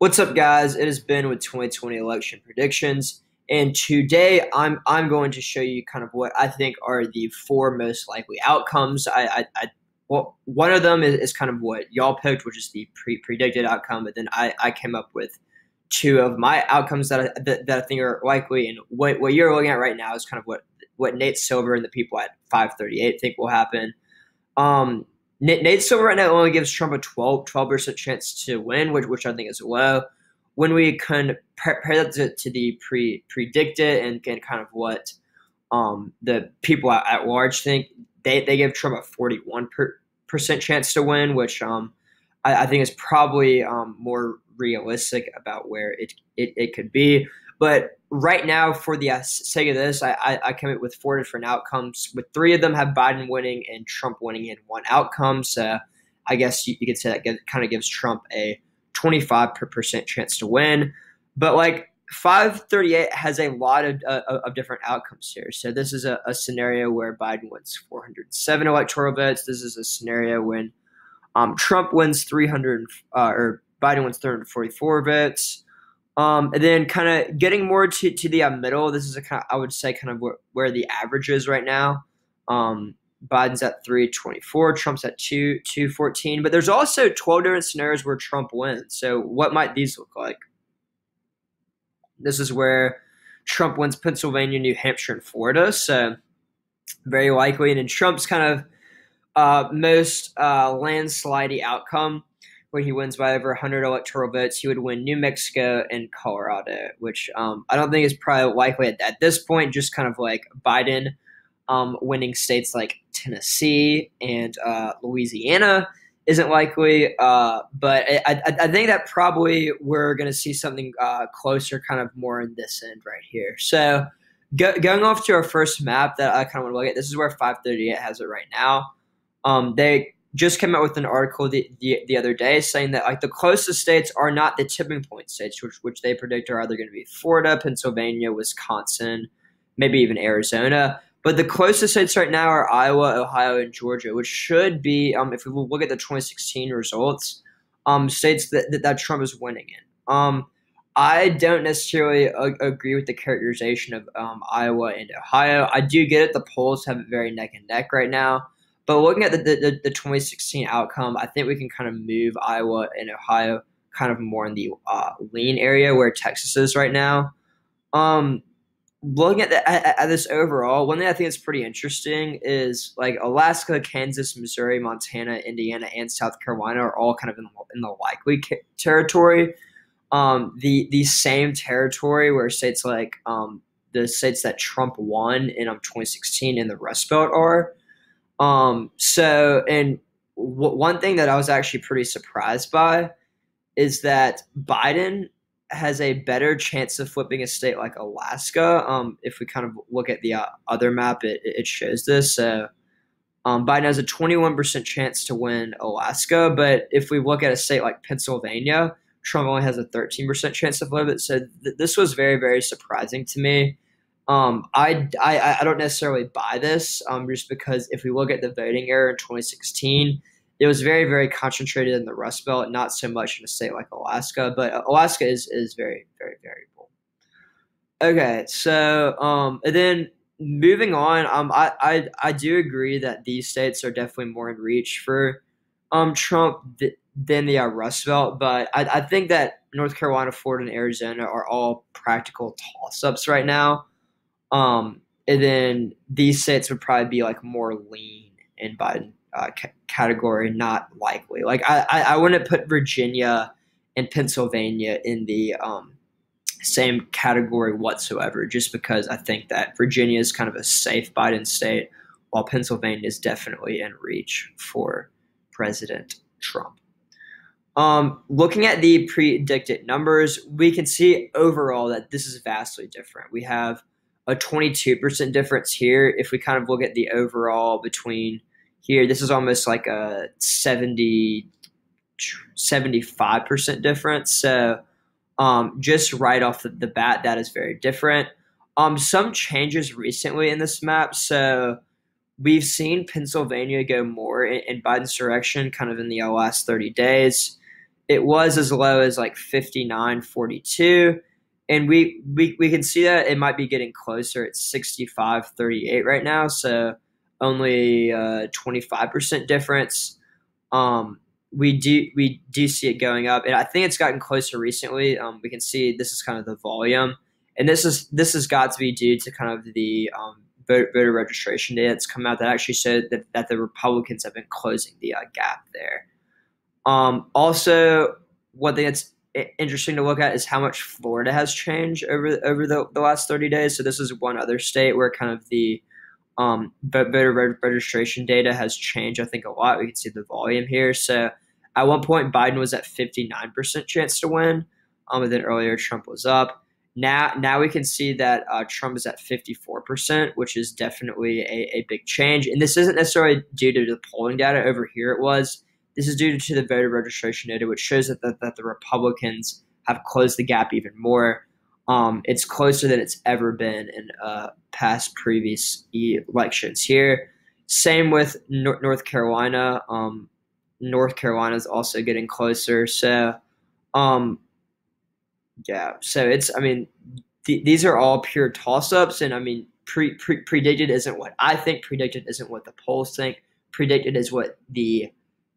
What's up, guys? It has been with 2020 election predictions, and today I'm going to show you kind of what I think are the four most likely outcomes. Well, one of them is kind of what y'all picked, which is the predicted outcome, but then I came up with two of my outcomes that I think are likely, and what you're looking at right now is kind of what Nate Silver and the people at 538 think will happen. Um, Nate Silver right now only gives Trump a 12% chance to win, which I think is low. When we compare that to the predicted and kind of what the people at large think, they give Trump a 41% chance to win, which I think is probably more realistic about where it could be. But right now, for the sake of this, I came up with four different outcomes, with three of them have Biden winning and Trump winning in one outcome. So I guess you could say that kind of gives Trump a 25% chance to win. But like 538 has a lot of different outcomes here. So this is a scenario where Biden wins 407 electoral votes. This is a scenario when Trump wins 300 or Biden wins 344 votes. And then kind of getting more to the middle, this is I would say kind of where the average is right now. Biden's at 324, Trump's at 214, but there's also 12 different scenarios where Trump wins. So what might these look like? This is where Trump wins Pennsylvania, New Hampshire, and Florida. So very likely. And in Trump's kind of most landslidey outcome, when he wins by over 100 electoral votes, he would win New Mexico and Colorado, which I don't think is probably likely at this point, just kind of like Biden winning states like Tennessee and Louisiana isn't likely. But I think that probably we're going to see something closer, kind of more in this end right here. So going off to our first map that I kind of want to look at, this is where 538 has it right now. They just came out with an article the other day saying that like the closest states are not the tipping point states, which they predict are either going to be Florida, Pennsylvania, Wisconsin, maybe even Arizona. But the closest states right now are Iowa, Ohio, and Georgia, which should be, if we look at the 2016 results, states that Trump is winning in. I don't necessarily agree with the characterization of Iowa and Ohio. I do get it; the polls have it very neck and neck right now. But looking at the 2016 outcome, I think we can kind of move Iowa and Ohio kind of more in the lean area where Texas is right now. Looking at this overall, one thing I think is pretty interesting is like Alaska, Kansas, Missouri, Montana, Indiana, and South Carolina are all kind of in the likely territory. The same territory where states like the states that Trump won in 2016 in the Rust Belt are. One thing that I was actually pretty surprised by is that Biden has a better chance of flipping a state like Alaska. If we kind of look at the other map, it shows this. So Biden has a 21% chance to win Alaska, but if we look at a state like Pennsylvania, Trump only has a 13% chance to flip it. So this was very, very surprising to me. I don't necessarily buy this just because if we look at the voting error in 2016, it was very, very concentrated in the Rust Belt, not so much in a state like Alaska. But Alaska is very, very variable. Okay, so and then moving on, I do agree that these states are definitely more in reach for Trump than the Rust Belt, but I think that North Carolina, Florida, and Arizona are all practical toss-ups right now. And then these states would probably be like more lean in Biden category, not likely. Like I wouldn't put Virginia and Pennsylvania in the same category whatsoever, just because I think that Virginia is kind of a safe Biden state, while Pennsylvania is definitely in reach for President Trump. Looking at the predicted numbers, we can see overall that this is vastly different. We have a 22% difference here. If we kind of look at the overall between here, this is almost like a 75% difference. So just right off the bat, that is very different. Some changes recently in this map. So we've seen Pennsylvania go more in Biden's direction kind of in the last 30 days. it was as low as like 59-42, and we can see that it might be getting closer. It's 65-38 right now, so only 25% difference. Um, we do see it going up, and I think it's gotten closer recently. We can see this is kind of the volume, and this has got to be due to kind of the voter registration data that's come out that actually showed that the Republicans have been closing the gap there. Also, one thing that's interesting to look at is how much Florida has changed over the last 30 days. So this is one other state where kind of the voter registration data has changed, I think, a lot. We can see the volume here. So at one point, Biden was at 59% chance to win, and then earlier Trump was up. Now we can see that Trump is at 54%, which is definitely a big change. And this isn't necessarily due to the polling data. Over here it was. This is due to the voter registration data, which shows that the Republicans have closed the gap even more. It's closer than it's ever been in past previous elections here. Same with North Carolina. North Carolina is also getting closer. So, yeah. So it's, I mean, these are all pure toss-ups, and I mean, predicted isn't what I think. Predicted isn't what the polls think. Predicted is what the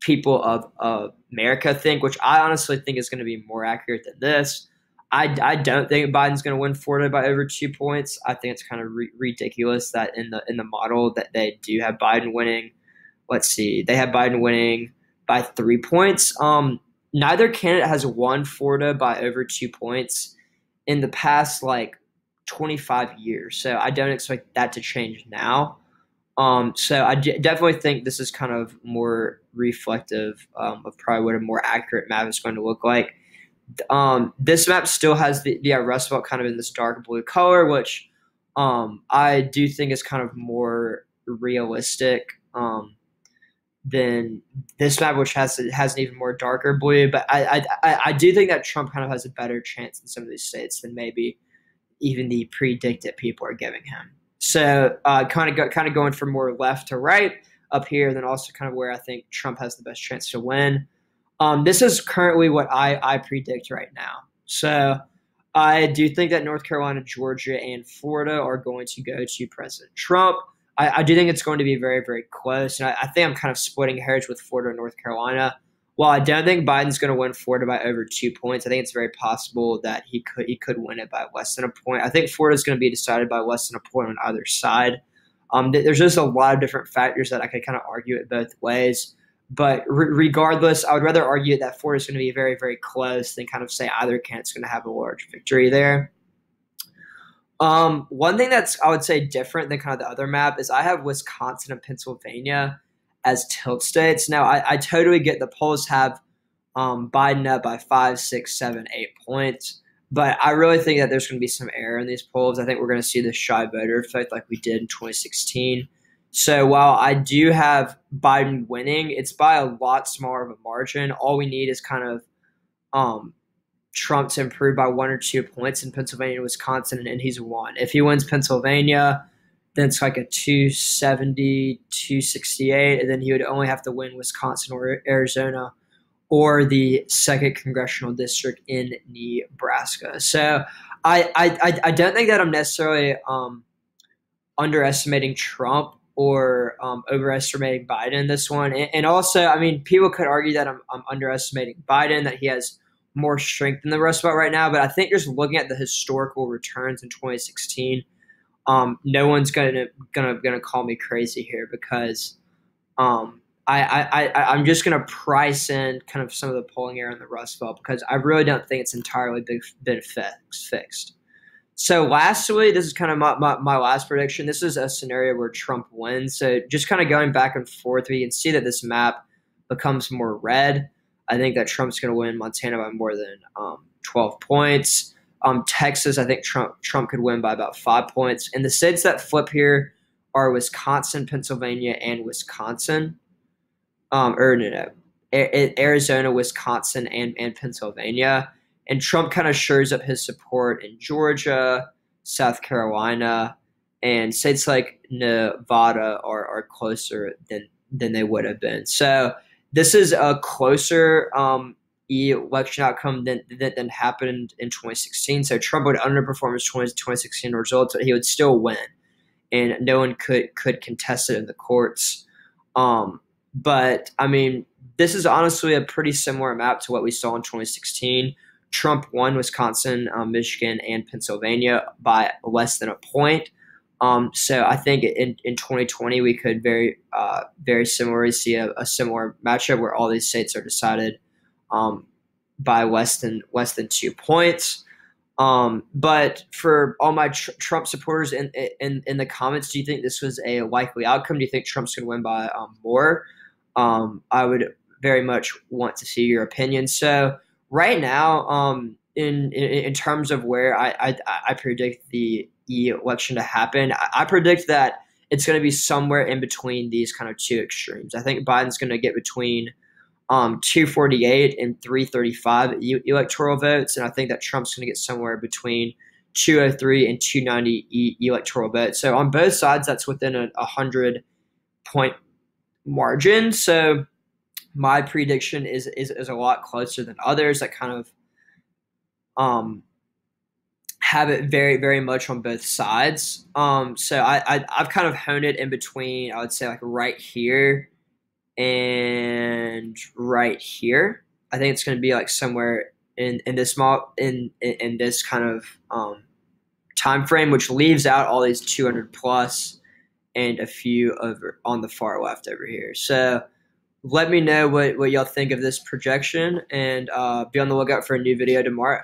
people of America think, which I honestly think is going to be more accurate than this. I don't think Biden's going to win Florida by over 2 points. I think it's kind of ridiculous that in the model that they do have Biden winning. Let's see, they have Biden winning by 3 points. Neither candidate has won Florida by over 2 points in the past like 25 years. So I don't expect that to change now. So I definitely think this is kind of more reflective of probably what a more accurate map is going to look like. This map still has the Rust Belt kind of in this dark blue color, which I do think is kind of more realistic than this map, which has an even more darker blue. But I do think that Trump kind of has a better chance in some of these states than maybe even the predicted people are giving him. So kind of going from more left to right up here, then also kind of where I think Trump has the best chance to win. This is currently what I predict right now. So I do think that North Carolina, Georgia, and Florida are going to go to President Trump. I do think it's going to be very, very close. And I think I'm kind of splitting hairs with Florida and North Carolina. While I don't think Biden's going to win Florida by over 2 points, I think it's very possible that he could win it by less than a point. I think Florida's going to be decided by less than a point on either side. There's just a lot of different factors that I could kind of argue it both ways. But regardless, I would rather argue that Florida's going to be very, very close than kind of say either candidate's going to have a large victory there. One thing that's, I would say, different than kind of the other map is I have Wisconsin and Pennsylvania as tilt states. Now, I totally get the polls have Biden up by 5, 6, 7, 8 points, but I really think that there's going to be some error in these polls. I think we're going to see the shy voter effect like we did in 2016. So while I do have Biden winning, it's by a lot smaller of a margin. All we need is kind of Trump to improve by 1 or 2 points in Pennsylvania and Wisconsin, and he's won. If he wins Pennsylvania, then it's like a 270, 268, and then he would only have to win Wisconsin or Arizona or the 2nd congressional district in Nebraska. So I don't think that I'm necessarily underestimating Trump or overestimating Biden in this one. And also, I mean, people could argue that I'm underestimating Biden, that he has more strength than the Rust Belt right now. But I think just looking at the historical returns in 2016, no one's gonna call me crazy here because I'm just gonna price in kind of some of the polling error in the Rust Belt because I really don't think it's entirely been fixed. So lastly, this is kind of my last prediction. This is a scenario where Trump wins. So just kind of going back and forth, we can see that this map becomes more red. I think that Trump's going to win Montana by more than 12 points. Texas, I think Trump could win by about 5 points. And the states that flip here are Wisconsin, Pennsylvania, and Wisconsin. Arizona, Wisconsin, and Pennsylvania. And Trump kind of shores up his support in Georgia, South Carolina, and states like Nevada are closer than they would have been. So this is a closer election outcome than happened in 2016. So Trump would underperform his 2016 results, but he would still win, and no one could contest it in the courts. But I mean, this is honestly a pretty similar map to what we saw in 2016. Trump won Wisconsin, Michigan, and Pennsylvania by less than a point. So I think in 2020 we could very similarly see a similar matchup where all these states are decided by less than 2 points. But for all my Trump supporters in the comments, do you think this was a likely outcome? Do you think Trump's going to win by more? I would very much want to see your opinion. So right now, in terms of where I predict the election to happen, I predict that it's going to be somewhere in between these kind of two extremes. I think Biden's going to get between 248 and 335 electoral votes, and I think that Trump's going to get somewhere between 203 and 290 electoral votes. So on both sides, that's within a 100-point margin. So my prediction is a lot closer than others that kind of have it very much on both sides. So I've kind of honed it in between. I would say like right here and right here. I think it's going to be like somewhere in this in this kind of time frame, which leaves out all these 200 plus and a few over on the far left over here. So let me know what y'all think of this projection, and be on the lookout for a new video tomorrow.